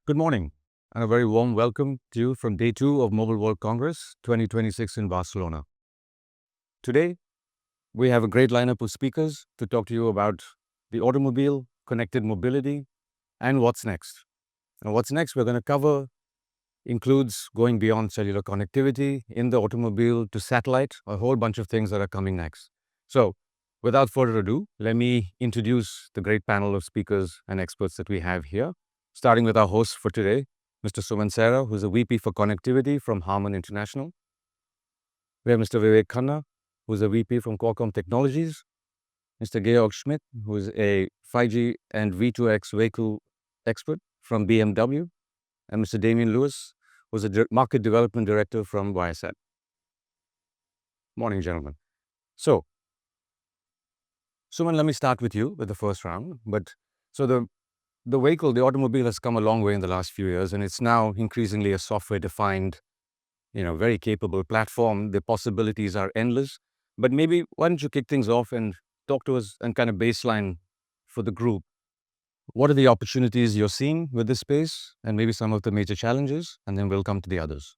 Good morning, and a very warm welcome to you from Day 2 of Mobile World Congress 2026 in Barcelona. Today, we have a great lineup of speakers to talk to you about the automobile, connected mobility, and what's next. And what's next we're going to cover includes going beyond cellular connectivity in the automobile to satellite, a whole bunch of things that are coming next. So, without further ado, let me introduce the great panel of speakers and experts that we have here, starting with our host for today, Mr. Suman Serra, who's a VP for Connectivity from Harman International. We have Mr. Vivek Khanna, who's a VP from Qualcomm Technologies, Mr. Georg Schmidt, who's a 5G and V2X vehicle expert from BMW, and Mr. Damien Lewis, who's a Market Development Director from Viasat. Morning, gentlemen. So, Suman, let me start with you with the first round. The vehicle, the automobile has come a long way in the last few years, and it's now increasingly a software-defined, very capable platform. The possibilities are endless. But maybe why don't you kick things off and talk to us and kind of baseline for the group. What are the opportunities you're seeing with this space and maybe some of the major challenges, and then we'll come to the others.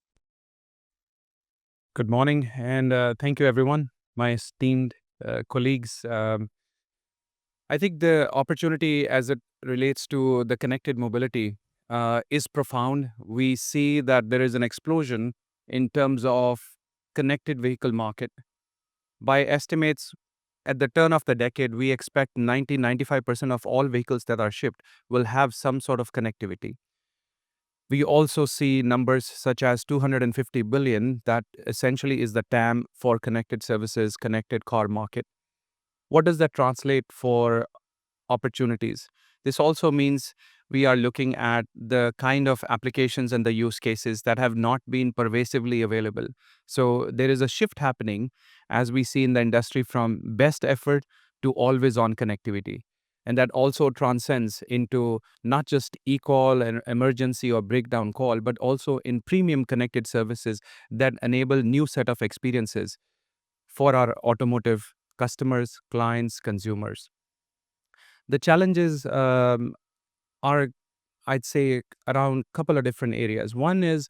Good morning, and thank you, everyone, my esteemed colleagues. I think the opportunity as it relates to the connected mobility is profound. We see that there is an explosion in terms of connected vehicle market. By estimates, at the turn of the decade, we expect 95% of all vehicles that are shipped will have some sort of connectivity. We also see numbers such as 250 billion, that essentially is the TAM for connected services, connected car market. What does that translate for opportunities? This also means we are looking at the kind of applications and the use cases that have not been pervasively available. So there is a shift happening, as we see in the industry, from best effort to always on connectivity. And that also transcends into not just e-call and emergency or breakdown call, but also in premium connected services that enable new set of experiences for our automotive customers, clients, consumers. The challenges are, I'd say, around a couple of different areas. One is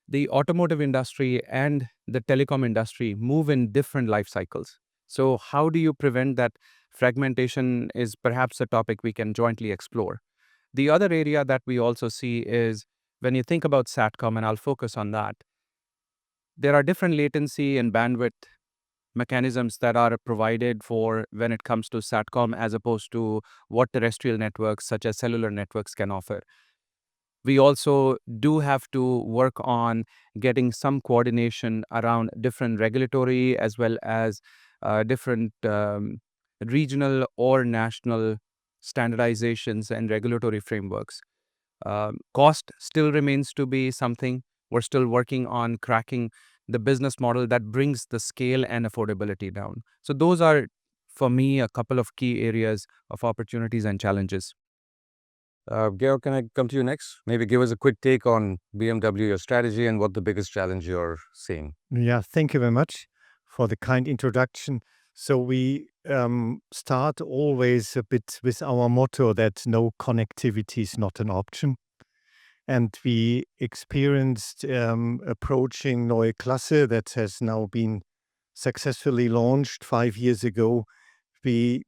the automotive industry and the telecom industry move in different life cycles. So how do you prevent that fragmentation is perhaps a topic we can jointly explore. The other area that we also see is when you think about SatCom, and I'll focus on that, there are different latency and bandwidth mechanisms that are provided for when it comes to SatCom as opposed to what terrestrial networks such as cellular networks can offer. We also do have to work on getting some coordination around different regulatory as well as different regional or national standardizations and regulatory frameworks. Cost still remains to be something. We're still working on cracking the business model that brings the scale and affordability down. So those are, for me, a couple of key areas of opportunities and challenges. Georg, can I come to you next? Maybe give us a quick take on BMW, your strategy, and what the biggest challenge you're seeing. Yeah, thank you very much for the kind introduction. So we start always a bit with our motto that no connectivity is not an option. And we experienced approaching Neue Klasse that has now been successfully launched 5 years ago. We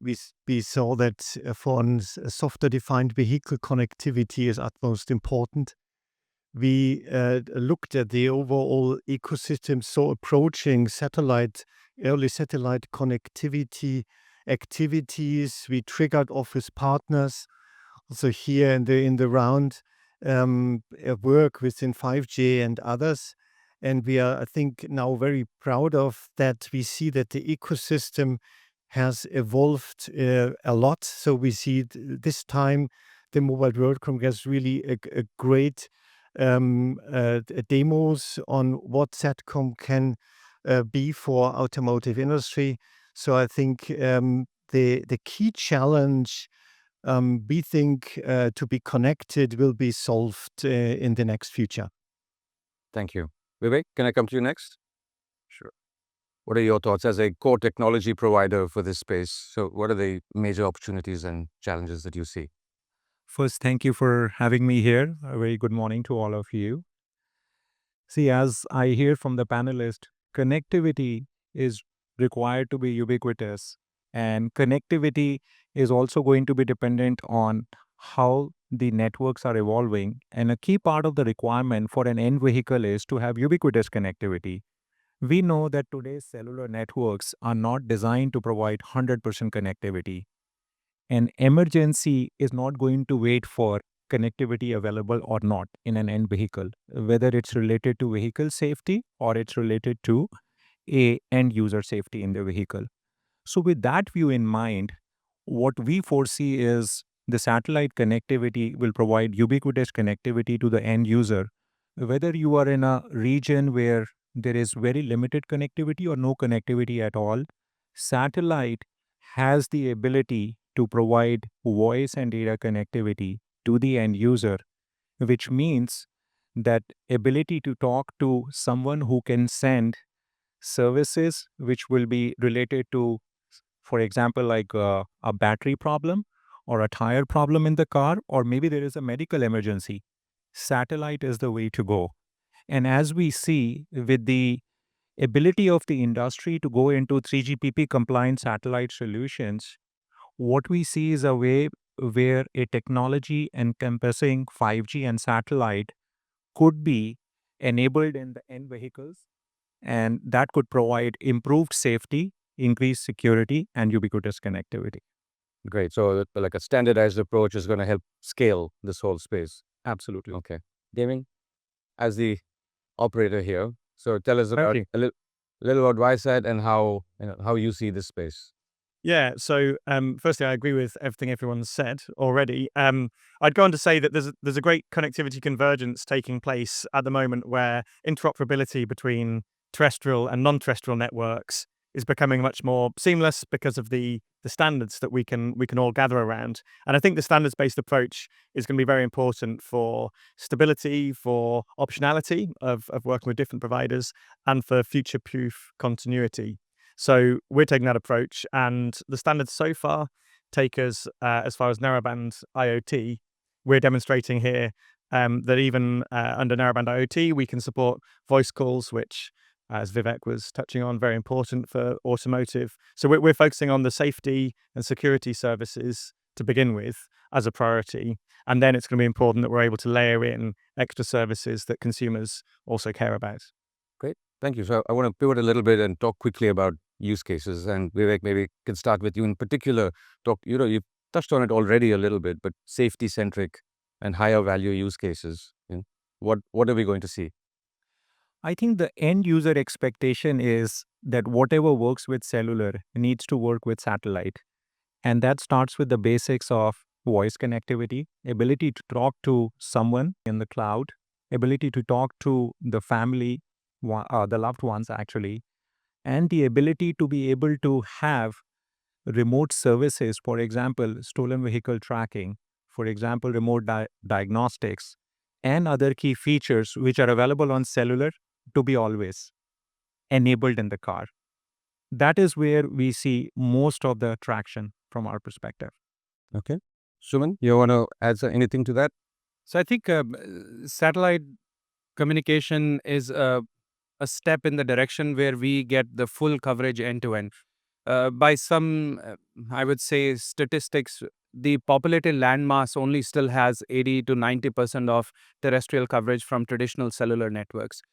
saw that for a software-defined vehicle, connectivity is utmost important. We looked at the overall ecosystem, so approaching early satellite connectivity activities. We triggered off with partners. Also here in the round, work within 5G and others. And we are, I think, now very proud of that. We see that the ecosystem has evolved a lot. So we see this time the Mobile World Congress really a great demos on what SatCom can be for automotive industry. So I think the key challenge we think to be connected will be solved in the next future. Thank you. Vivek, can I come to you next? Sure. What are your thoughts as a core technology provider for this space? So what are the major opportunities and challenges that you see? First, thank you for having me here. A very good morning to all of you. See, as I hear from the panelist, connectivity is required to be ubiquitous, and connectivity is also going to be dependent on how the networks are evolving. And a key part of the requirement for an end vehicle is to have ubiquitous connectivity. We know that today's cellular networks are not designed to provide 100% connectivity. An emergency is not going to wait for connectivity available or not in an end vehicle, whether it's related to vehicle safety or it's related to a end user safety in the vehicle. So with that view in mind, what we foresee is the satellite connectivity will provide ubiquitous connectivity to the end user, whether you are in a region where there is very limited connectivity or no connectivity at all. Satellite has the ability to provide voice and data connectivity to the end user, which means that ability to talk to someone who can send services which will be related to, for example, like a battery problem or a tire problem in the car, or maybe there is a medical emergency. Satellite is the way to go. And as we see with the ability of the industry to go into 3GPP compliant satellite solutions, what we see is a way where a technology encompassing 5G and satellite could be enabled in the end vehicles, and that could provide improved safety, increased security, and ubiquitous connectivity. Great. So like a standardized approach is going to help scale this whole space. Absolutely. Okay. Damien, as the operator here, so tell us about Right. a little about WiSat and how you see this space. Yeah. So, firstly, I agree with everything everyone's said already. I'd go on to say that there's a great connectivity convergence taking place at the moment, where interoperability between terrestrial and non-terrestrial networks is becoming much more seamless because of the standards that we can all gather around. And I think the standards-based approach is going to be very important for stability, for optionality of working with different providers, and for future-proof continuity. So we're taking that approach, and the standards so far take us as far as narrowband IoT. We're demonstrating here that even under narrowband IoT, we can support voice calls, which, as Vivek was touching on, very important for automotive. So we're focusing on the safety and security services to begin with as a priority. And then it's going to be important that we're able to layer in extra services that consumers also care about. Great. Thank you. So I want to pivot a little bit and talk quickly about use cases. And Vivek, maybe can start with you in particular. You've touched on it already a little bit, but safety-centric and higher value use cases. What are we going to see? I think the end user expectation is that whatever works with cellular needs to work with satellite. And that starts with the basics of voice connectivity, ability to talk to someone in the cloud, ability to talk to the family, the loved ones actually, and the ability to be able to have remote services, for example, stolen vehicle tracking, for example, remote diagnostics, and other key features which are available on cellular to be always enabled in the car. That is where we see most of the traction from our perspective. Okay. Suman, you want to add anything to that? So I think satellite communication is a step in the direction where we get the full coverage end to end. By some, I would say, statistics, the populated landmass only still has 80 to 90% of terrestrial coverage from traditional cellular networks.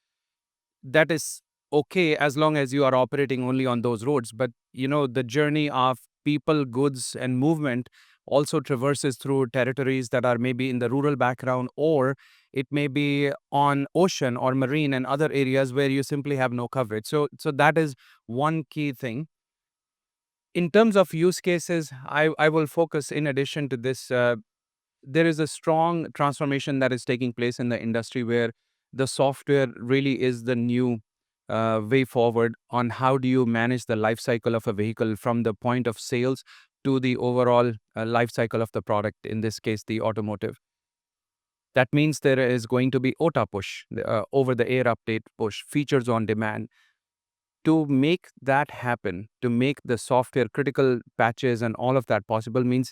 That is okay as long as you are operating only on those roads. But, the journey of people, goods, and movement also traverses through territories that are maybe in the rural background, or it may be on ocean or marine and other areas where you simply have no coverage. So that is one key thing. In terms of use cases, I will focus in addition to this. There is a strong transformation that is taking place in the industry where the software really is the new way forward on how do you manage the life cycle of a vehicle from the point of sales to the overall life cycle of the product, in this case, the automotive. That means there is going to be OTA push, over the air update push, features on demand, To make that happen, to make the software critical patches and all of that possible means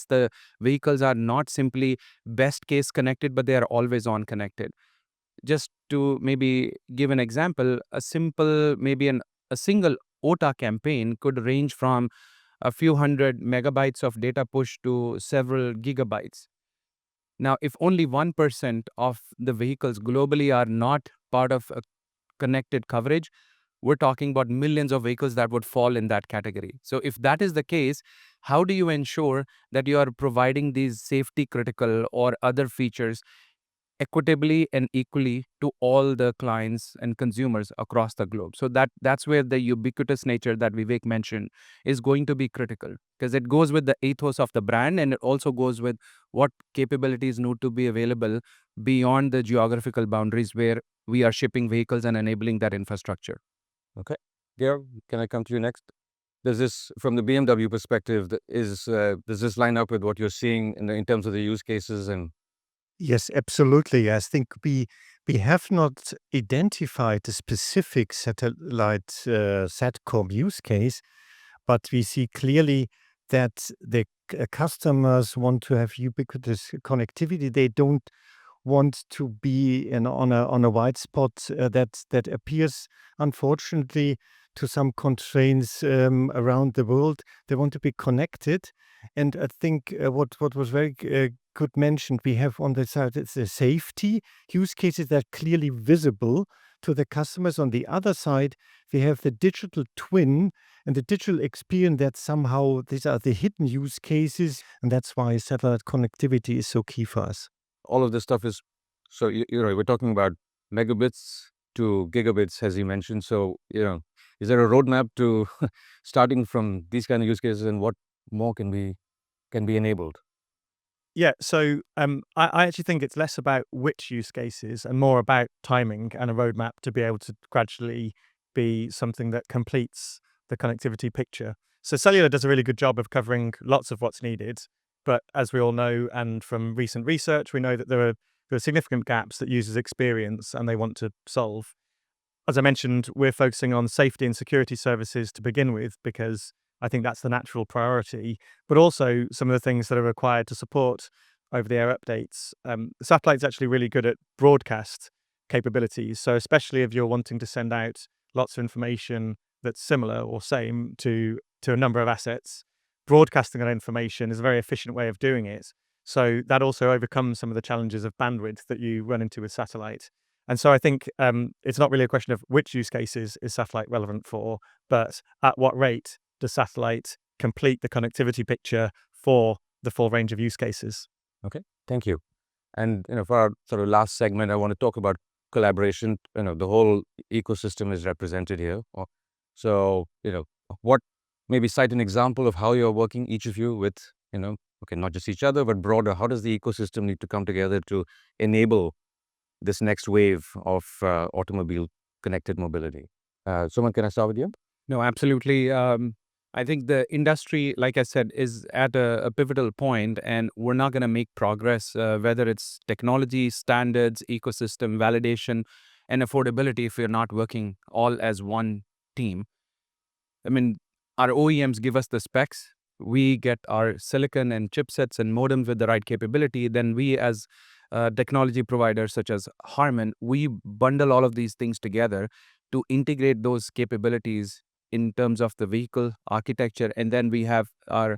the vehicles are not simply best case connected, but they are always on connected. Just to maybe give an example, a simple, maybe a single OTA campaign could range from a few hundred megabytes of data push to several gigabytes. Now, if only 1% of the vehicles globally are not part of a connected coverage, we're talking about millions of vehicles that would fall in that category. So, if that is the case, how do you ensure that you are providing these safety critical or other features equitably and equally to all the clients and consumers across the globe? So that's where the ubiquitous nature that Vivek mentioned is going to be critical, because it goes with the ethos of the brand, and it also goes with what capabilities need to be available beyond the geographical boundaries where we are shipping vehicles and enabling that infrastructure. Okay. Gear, can I come to you next? Does this, from the BMW perspective, does this line up with what you're seeing in terms of the use cases? And Yes, absolutely. I think we have not identified a specific satellite SatCom use case, but we see clearly that the customers want to have ubiquitous connectivity. They don't want to be on a white spot that appears, unfortunately, to some constraints around the world. They want to be connected, and I think what was very good mentioned, we have on the side it's the safety use cases that are clearly visible to the customers. On the other side, we have the digital twin and the digital experience that somehow these are the hidden use cases, and that's why satellite connectivity is so key for us. all of this stuff is, so you're right, we're talking about megabits to gigabits, as you mentioned. So, is there a roadmap to starting from these kind of use cases, and what more can be enabled? Yeah, so I actually think it's less about which use cases and more about timing and a roadmap to be able to gradually be something that completes the connectivity picture. So cellular does a really good job of covering lots of what's needed, but as we all know, and from recent research, we know that there are significant gaps that users experience and they want to solve. As I mentioned, we're focusing on safety and security services to begin with, because I think that's the natural priority, but also some of the things that are required to support over-the-air updates. Satellite's actually really good at broadcast capabilities. So especially if you're wanting to send out lots of information that's similar or same to a number of assets, broadcasting that information is a very efficient way of doing it. So that also overcomes some of the challenges of bandwidth that you run into with satellite. And so I think it's not really a question of which use cases is satellite relevant for, but at what rate does satellite complete the connectivity picture for the full range of use cases? Okay, thank you. And for our sort of last segment, I want to talk about collaboration. The whole ecosystem is represented here. So, what maybe cite an example of how you're working, each of you, with okay, not just each other, but broader. How does the ecosystem need to come together to enable this next wave of automobile connected mobility? Someone, can I start with you? No, absolutely. I think the industry, like I said, is at a pivotal point, and we're not going to make progress, whether it's technology, standards, ecosystem, validation, and affordability, if we're not working all as one team. I mean, our OEMs give us the specs. We get our silicon and chipsets and modems with the right capability. Then we, as technology providers such as Harman, we bundle all of these things together to integrate those capabilities in terms of the vehicle architecture. And then we have our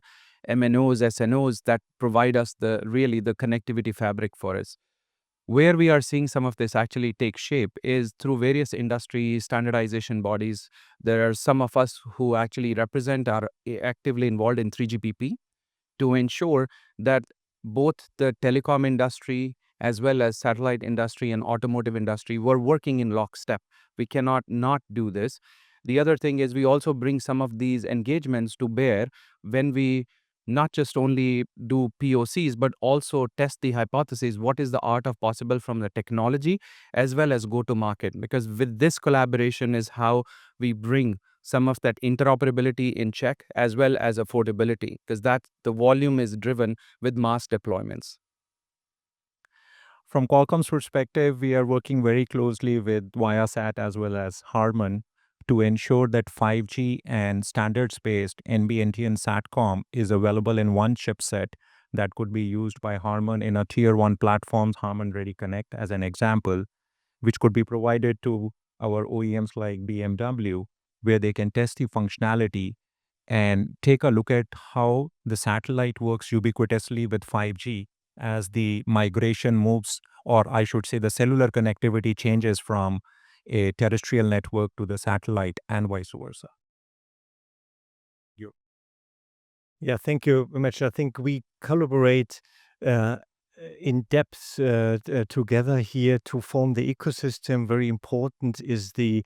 MNOs, SNOs that provide us the connectivity fabric for us. Where we are seeing some of this actually take shape is through various industry standardization bodies. There are some of us who actually represent, are actively involved in 3GPP to ensure that both the telecom industry as well as satellite industry and automotive industry were working in lockstep. We cannot not do this. The other thing is we also bring some of these engagements to bear when we not just only do POCs, but also test the hypothesis, what is the art of possible from the technology as well as go to market. Because with this collaboration is how we bring some of that interoperability in check as well as affordability, because that the volume is driven with mass deployments. From Qualcomm's perspective, we are working very closely with Viasat as well as Harman to ensure that 5G and standards-based NB-NT and SatCom is available in one chipset that could be used by Harman in a tier 1 platforms, Harman Ready Connect as an example, which could be provided to our OEMs like BMW, where they can test the functionality and take a look at how the satellite works ubiquitously with 5G as the migration moves, or I should say the cellular connectivity changes from a terrestrial network to the satellite and vice versa. Yeah, thank you very much. I think we collaborate in depth together here to form the ecosystem. Very important is the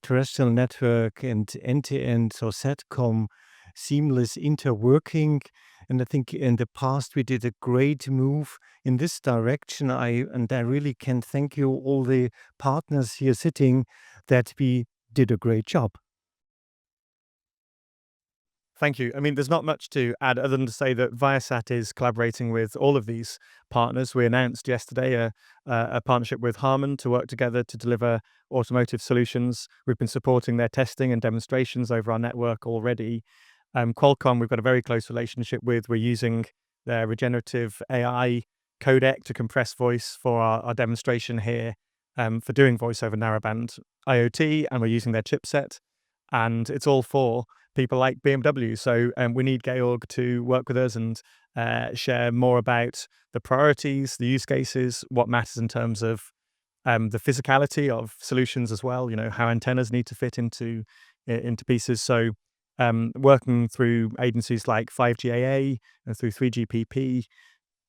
terrestrial network and end-to-end, so SatCom, seamless interworking. And I think in the past we did a great move in this direction. I really can thank you, all the partners here sitting, that we did a great job. Thank you. I mean, there's not much to add other than to say that Viasat is collaborating with all of these partners. We announced yesterday a partnership with Harman to work together to deliver automotive solutions. We've been supporting their testing and demonstrations over our network already. Qualcomm, we've got a very close relationship with. We're using their regenerative AI codec to compress voice for our demonstration here for doing voice over narrowband IoT, and we're using their chipset. And it's all for people like BMW. So we need Georg to work with us and share more about the priorities, the use cases, what matters in terms of the physicality of solutions as well, how antennas need to fit into pieces. So working through agencies like 5GAA and through 3GPP,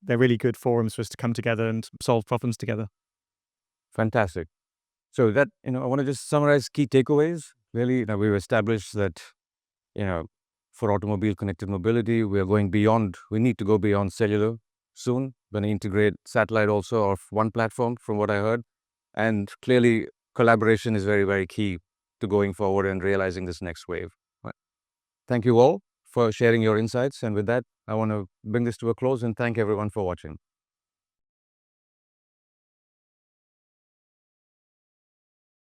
they're really good forums for us to come together and solve problems together. Fantastic. So that, I want to just summarize key takeaways. Really, we've established that, for automobile connected mobility, we need to go beyond cellular soon. Going to integrate satellite also of one platform from what I heard. And clearly, collaboration is very, very key to going forward and realizing this next wave. Thank you all for sharing your insights. And with that, I want to bring this to a close and thank everyone for watching.